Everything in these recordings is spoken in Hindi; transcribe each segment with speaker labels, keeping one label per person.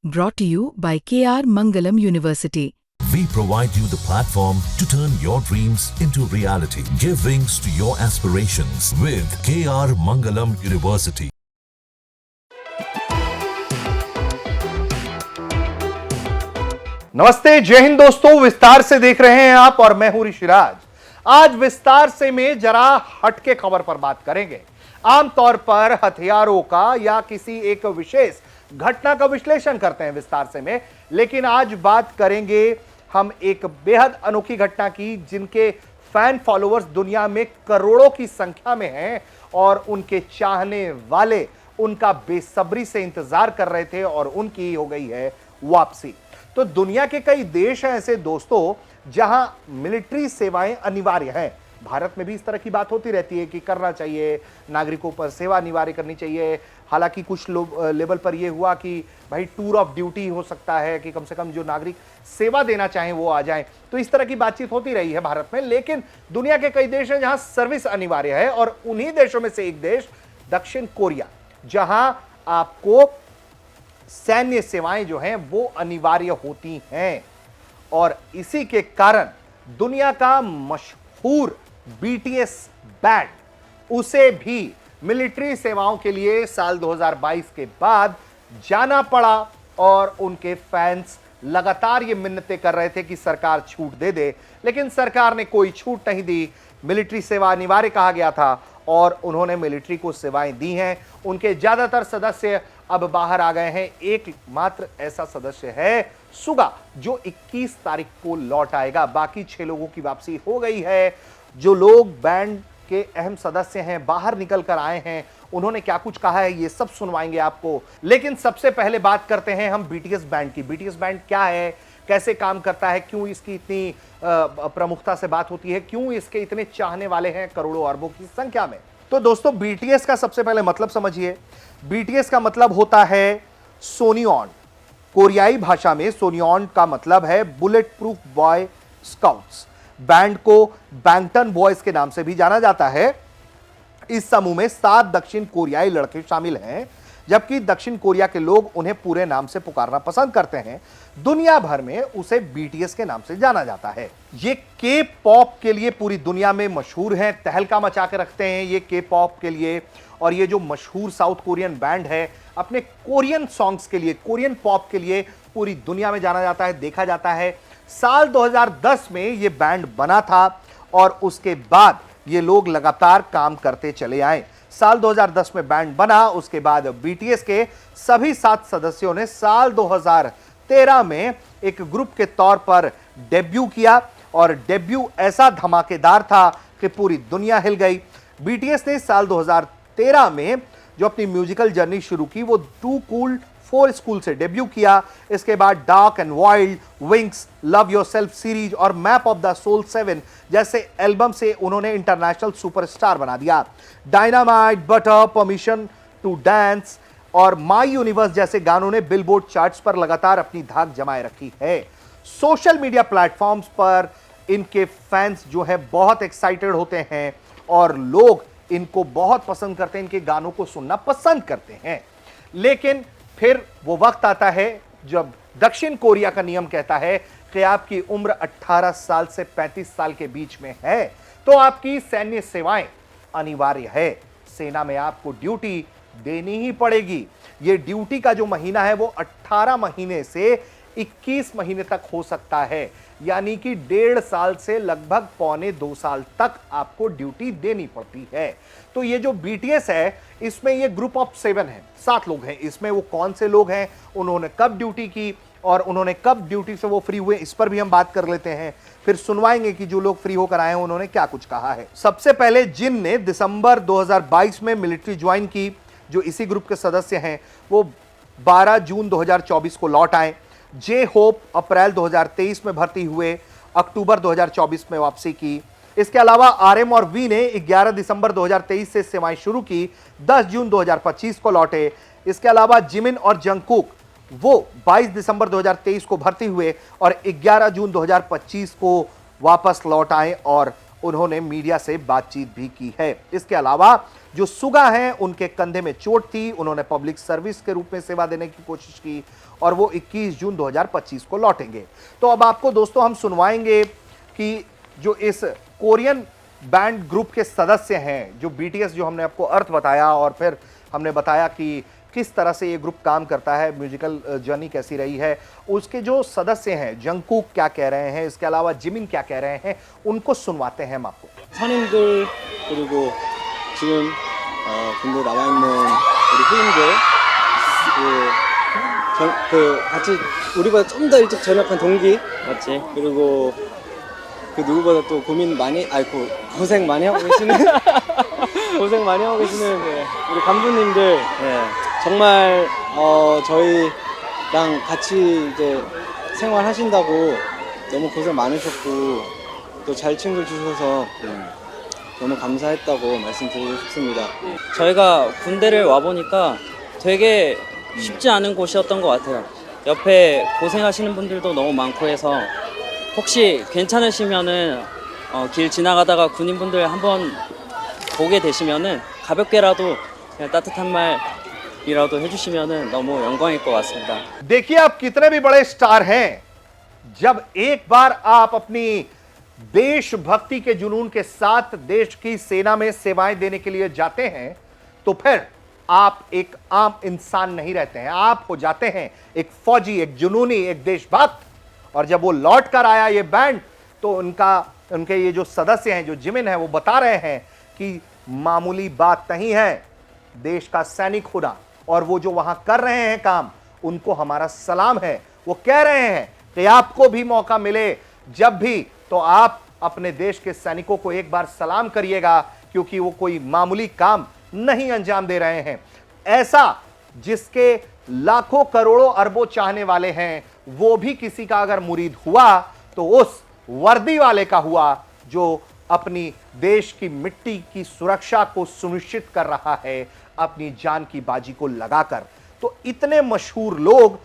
Speaker 1: Brought to you by KR Mangalam University.
Speaker 2: We provide you the platform to turn your dreams into reality. Give wings to your aspirations with KR Mangalam University.
Speaker 3: नमस्ते, जय हिंद दोस्तों। विस्तार से देख रहे हैं आप और मैं हूं ऋषिराज। आज विस्तार से में जरा हटके खबर पर बात करेंगे। आमतौर पर हथियारों का या किसी एक विशेष घटना का विश्लेषण करते हैं विस्तार से में, लेकिन आज बात करेंगे हम एक बेहद अनोखी घटना की जिनके फैन फॉलोअर्स दुनिया में करोड़ों की संख्या में हैं और उनके चाहने वाले उनका बेसब्री से इंतजार कर रहे थे और उनकी हो गई है वापसी। तो दुनिया के कई देश हैं ऐसे दोस्तों जहां मिलिट्री सेवाएं अनिवार्य हैं। भारत में भी इस तरह की बात होती रहती है कि करना चाहिए, नागरिकों पर सेवा अनिवार्य करनी चाहिए। हालांकि कुछ लेवल पर यह हुआ कि भाई टूर ऑफ ड्यूटी हो सकता है कि कम से कम जो नागरिक सेवा देना चाहें वो आ जाएं। तो इस तरह की बातचीत होती रही है भारत में, लेकिन दुनिया के कई देश हैं जहां सर्विस अनिवार्य है और उन्हीं देशों में से एक देश दक्षिण कोरिया, जहां आपको सैन्य सेवाएं जो हैं वो अनिवार्य होती हैं। और इसी के कारण दुनिया का मशहूर बीटीएस बैंड, उसे भी मिलिट्री सेवाओं के लिए साल 2022 के बाद जाना पड़ा और उनके फैंस लगातार ये मिन्नतें कर रहे थे कि सरकार छूट दे दे, लेकिन सरकार ने कोई छूट नहीं दी। मिलिट्री सेवा अनिवार्य कहा गया था और उन्होंने मिलिट्री को सेवाएं दी हैं। उनके ज्यादातर सदस्य अब बाहर आ गए हैं। एक मात्र ऐसा सदस्य है सुगा जो 21 तारीख को लौट आएगा। बाकी 6 लोगों की वापसी हो गई है। जो लोग बैंड के अहम सदस्य हैं, बाहर निकल कर आए हैं, उन्होंने क्या कुछ कहा है ये सब सुनवाएंगे आपको। लेकिन सबसे पहले बात करते हैं हम बीटीएस बैंड की। बीटीएस बैंड क्या है, कैसे काम करता है, क्यों इसकी इतनी प्रमुखता से बात होती है, क्यों इसके इतने चाहने वाले हैं करोड़ों अरबों की संख्या में। तो दोस्तों, बीटीएस का सबसे पहले मतलब समझिए। बीटीएस का मतलब होता है सोनियॉन। कोरियाई भाषा में सोनियॉन का मतलब है bullet proof boy scouts. Band को बैंगटन बॉयज के नाम से भी जाना जाता है। इस समूह में 7 दक्षिण कोरियाई लड़के शामिल हैं, जबकि दक्षिण कोरिया के लोग उन्हें पूरे नाम से पुकारना पसंद करते हैं। दुनिया भर में उसे बीटीएस के नाम से जाना जाता है। ये के पॉप के लिए पूरी दुनिया में मशहूर हैं, तहलका मचा के रखते हैं ये के पॉप के लिए। और ये जो मशहूर साउथ कोरियन बैंड है, अपने कोरियन सॉन्ग्स के लिए, कोरियन पॉप के लिए पूरी दुनिया में जाना जाता है, देखा जाता है। साल 2010 में ये बैंड बना था और उसके बाद ये लोग लगातार काम करते चले आए। साल 2010 में बैंड बना, उसके बाद बीटीएस के सभी 7 सदस्यों ने साल 2013 में एक ग्रुप के तौर पर डेब्यू किया और डेब्यू ऐसा धमाकेदार था कि पूरी दुनिया हिल गई। बीटीएस ने साल 2013 में जो अपनी म्यूजिकल जर्नी शुरू की वो टू कूल फोर स्कूल से डेब्यू किया। इसके बाद Dark and Wild, Wings, Love Yourself series और मैप ऑफ द सोल 7 जैसे एल्बम से उन्होंने इंटरनेशनल सुपरस्टार बना दिया। Dynamite, Butter, Permission to Dance और माई यूनिवर्स जैसे गानों ने बिलबोर्ड चार्ट्स पर लगातार अपनी धाक जमाए रखी है। सोशल मीडिया प्लेटफॉर्म्स पर इनके फैंस जो है बहुत एक्साइटेड होते हैं और लोग इनको बहुत पसंद करते हैं, इनके गानों को सुनना पसंद करते हैं। लेकिन फिर वो वक्त आता है जब दक्षिण कोरिया का नियम कहता है कि आपकी उम्र 18 साल से 35 साल के बीच में है तो आपकी सैन्य सेवाएं अनिवार्य है। सेना में आपको ड्यूटी देनी ही पड़ेगी। ये ड्यूटी का जो महीना है वो 18 महीने से 21 महीने तक हो सकता है, यानी कि 1.5 साल से लगभग पौने 2 साल तक आपको ड्यूटी देनी पड़ती है। तो ये जो बीटीएस है, इसमें ये ग्रुप ऑफ 7 है, 7 लोग हैं। इसमें वो कौन से लोग हैं, उन्होंने कब ड्यूटी की और उन्होंने कब ड्यूटी से वो फ्री हुए, इस पर भी हम बात कर लेते हैं। फिर सुनवाएंगे कि जो लोग फ्री होकर आए हैं उन्होंने क्या कुछ कहा है। सबसे पहले जिन ने दिसंबर 2022 में मिलिट्री ज्वाइन की, जो इसी ग्रुप के सदस्य हैं, वो 12 जून 2024 को लौट आए। जे होप अप्रैल 2023 में भर्ती हुए, अक्टूबर 2024 में वापसी की। इसके अलावा आरएम और वी ने 11 दिसंबर 2023 से सेवाएं शुरू की, 10 जून 2025 को लौटे। इसके अलावा जिमिन और जंगकुक वो 22 दिसंबर 2023 को भर्ती हुए और 11 जून 2025 को वापस लौट आए और उन्होंने मीडिया से बातचीत भी की है। इसके अलावा जो सुगा हैं उनके कंधे में चोट थी, उन्होंने पब्लिक सर्विस के रूप में सेवा देने की कोशिश की और वो 21 जून 2025 को लौटेंगे। तो अब आपको दोस्तों हम सुनवाएंगे कि जो इस कोरियन बैंड ग्रुप के सदस्य हैं, जो बीटीएस, जो हमने आपको अर्थ बताया और फिर हमने बताया कि किस तरह से ये ग्रुप काम करता है, म्यूजिकल जर्नी कैसी रही है, उसके जो सदस्य हैं जंगकुक क्या कह रहे हैं, इसके अलावा जिमिन क्या कह रहे हैं, उनको सुनवाते हैं हम आपको।
Speaker 4: 선임들 그리고 지금 군대 나와 있는 우리 후임들 그 같이 우리보다 좀 더 일찍 전역한 동기 맞지? 그리고 그 누구보다 또 고민 많이 고생 많이 하고 계시는 고생 많이 하고 계시는 우리 간부님들 정말 저희랑 같이 이제 생활하신다고 너무 고생 많으셨고 또 잘 챙겨주셔서 너무 감사했다고 말씀드리고 싶습니다.
Speaker 5: 저희가 군대를 와보니까 되게 쉽지 않은 곳이었던 것 같아요. 옆에 고생하시는 분들도 너무 많고 해서 혹시 괜찮으시면은 길 지나가다가 군인분들 한번 보게 되시면은 가볍게라도 그냥 따뜻한 말이라도 해주시면은 너무 영광일 것 같습니다.
Speaker 3: देखिए आप कितने भी बड़े स्टार हैं, जब एक बार आप अपनी देशभक्ति के जुनून के साथ देश की सेना में सेवाएं देने के लिए जाते हैं तो फिर आप एक आम इंसान नहीं रहते हैं, आप हो जाते हैं एक फौजी, एक जुनूनी, एक देशभक्त। और जब वो लौट कर आया ये बैंड, तो उनके ये जो सदस्य हैं, जो जिमिन है, वो बता रहे हैं कि मामूली बात नहीं है देश का सैनिक होना, और वो जो वहां कर रहे हैं काम, उनको हमारा सलाम है। वो कह रहे हैं कि आपको भी मौका मिले जब भी, तो आप अपने देश के सैनिकों को एक बार सलाम करिएगा, क्योंकि वो कोई मामूली काम नहीं अंजाम दे रहे हैं। ऐसा जिसके लाखों करोड़ों अरबों चाहने वाले हैं, वो भी किसी का अगर मुरीद हुआ तो उस वर्दी वाले का हुआ जो अपनी देश की मिट्टी की सुरक्षा को सुनिश्चित कर रहा है अपनी जान की बाजी को लगाकर। तो इतने मशहूर लोग,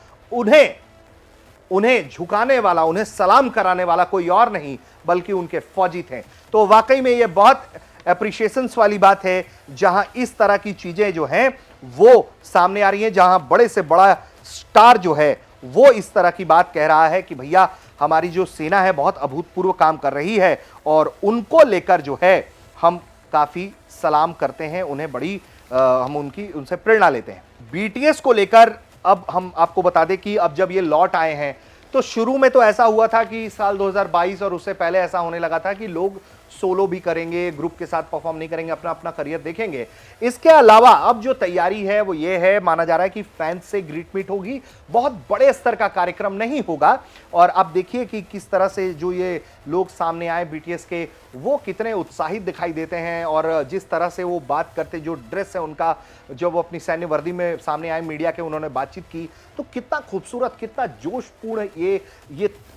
Speaker 3: उन्हें झुकाने वाला, उन्हें सलाम कराने वाला कोई और नहीं बल्कि उनके फौजी थे। तो वाकई में यह बहुत एप्रिशिएशंस वाली बात है जहां इस तरह की चीजें जो हैं वो सामने आ रही हैं, जहां बड़े से बड़ा स्टार जो है वो इस तरह की बात कह रहा है कि भैया हमारी जो सेना है बहुत अभूतपूर्व काम कर रही है और उनको लेकर जो है हम काफी सलाम करते हैं, उन्हें बड़ी हम उनसे प्रेरणा लेते हैं। बीटीएस को लेकर अब हम आपको बता दें कि अब जब ये लौट आए हैं तो शुरू में तो ऐसा हुआ था कि साल 2022 और उससे पहले ऐसा होने लगा था कि लोग सोलो भी करेंगे, ग्रुप के साथ परफॉर्म नहीं करेंगे, अपना अपना करियर देखेंगे। इसके अलावा अब जो तैयारी है वो ये है, माना जा रहा है कि फैंस से ग्रीट मीट होगी, बहुत बड़े स्तर का कार्यक्रम नहीं होगा। और अब देखिए कि किस तरह से जो ये लोग सामने आए बीटीएस के, वो कितने उत्साहित दिखाई देते हैं और जिस तरह से वो बात करते, जो ड्रेस है उनका, जब वो अपनी सैन्य वर्दी में सामने आए मीडिया के, उन्होंने बातचीत की, तो कितना खूबसूरत, कितना जोशपूर्ण ये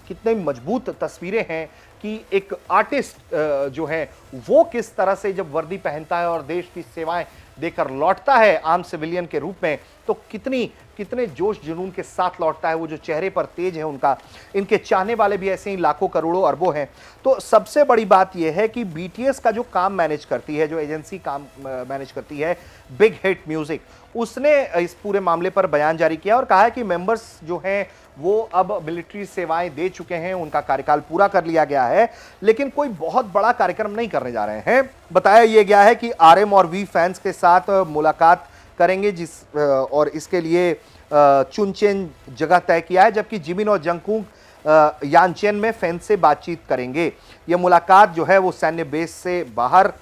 Speaker 3: कितने मजबूत तस्वीरें हैं कि एक आर्टिस्ट जो है वो किस तरह से जब वर्दी पहनता है और देश की सेवाएं देकर लौटता है आम सिविलियन के रूप में, तो कितने जोश जुनून के साथ लौटता है। वो जो चेहरे पर तेज है उनका, इनके चाहने वाले भी ऐसे ही लाखों करोड़ों अरबों हैं। तो सबसे बड़ी बात यह है कि बीटीएस का जो काम मैनेज करती है, जो एजेंसी काम मैनेज करती है, बिग हिट म्यूजिक, उसने इस पूरे मामले पर बयान जारी किया और कहा है कि मेंबर्स जो हैं वो अब मिलिट्री सेवाएं दे चुके हैं, उनका कार्यकाल पूरा कर लिया गया है, लेकिन कोई बहुत बड़ा कार्यक्रम नहीं करने जा रहे हैं। बताया यह गया है कि आरएम और वी फैंस के साथ मुलाकात करेंगे और इसके लिए चुनचेन जगह तय किया है, जबकि जिमिन और जंगकुक यानचेन में फैंस से बातचीत करेंगे। यह मुलाकात जो है वो सैन्य बेस से बाहर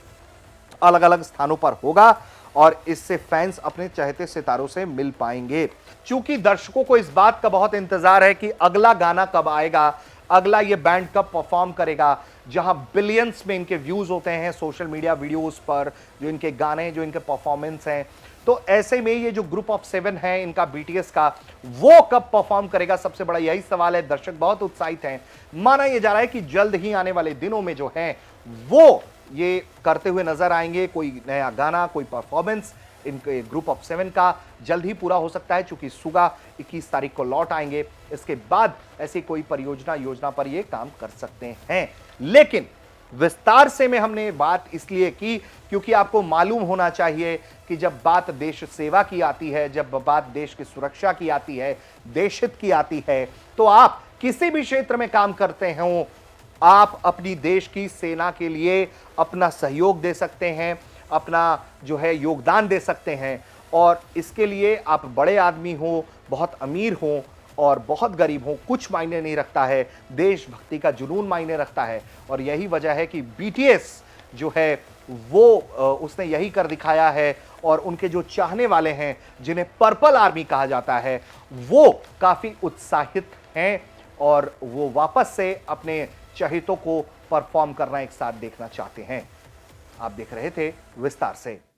Speaker 3: अलग अलग स्थानों पर होगा और इससे फैंस अपने चाहते सितारों से मिल पाएंगे। चूंकि दर्शकों को इस बात का बहुत इंतजार है कि अगला गाना कब आएगा, अगला ये बैंड कब परफॉर्म करेगा, जहां बिलियंस में इनके व्यूज होते हैं सोशल मीडिया वीडियोस पर, जो इनके गाने, जो इनके परफॉर्मेंस हैं। तो ऐसे में ये जो ग्रुप ऑफ 7 है इनका बीटीएस का, वो कब परफॉर्म करेगा, सबसे बड़ा यही सवाल है। दर्शक बहुत उत्साहित हैं। माना यह जा रहा है कि जल्द ही आने वाले दिनों में जो है वो ये करते हुए नजर आएंगे। कोई नया गाना, कोई परफॉर्मेंस इनके ग्रुप ऑफ 7 का जल्द ही पूरा हो सकता है, चूंकि सुगा 21 तारीख को लौट आएंगे। इसके बाद ऐसी कोई योजना पर ये काम कर सकते हैं। लेकिन विस्तार से में हमने बात इसलिए की क्योंकि आपको मालूम होना चाहिए कि जब बात देश सेवा की आती है, जब बात देश की सुरक्षा की आती है, देश हित की आती है, तो आप किसी भी क्षेत्र में काम करते हो, आप अपनी देश की सेना के लिए अपना सहयोग दे सकते हैं, अपना जो है योगदान दे सकते हैं। और इसके लिए आप बड़े आदमी हो, बहुत अमीर हो और बहुत गरीब हो, कुछ मायने नहीं रखता है। देशभक्ति का जुनून मायने रखता है। और यही वजह है कि बीटीएस जो है वो उसने यही कर दिखाया है। और उनके जो चाहने वाले हैं, जिन्हें पर्पल आर्मी कहा जाता है, वो काफी उत्साहित हैं और वो वापस से अपने चहेतों को परफॉर्म करना एक साथ देखना चाहते हैं। आप देख रहे थे विस्तार से।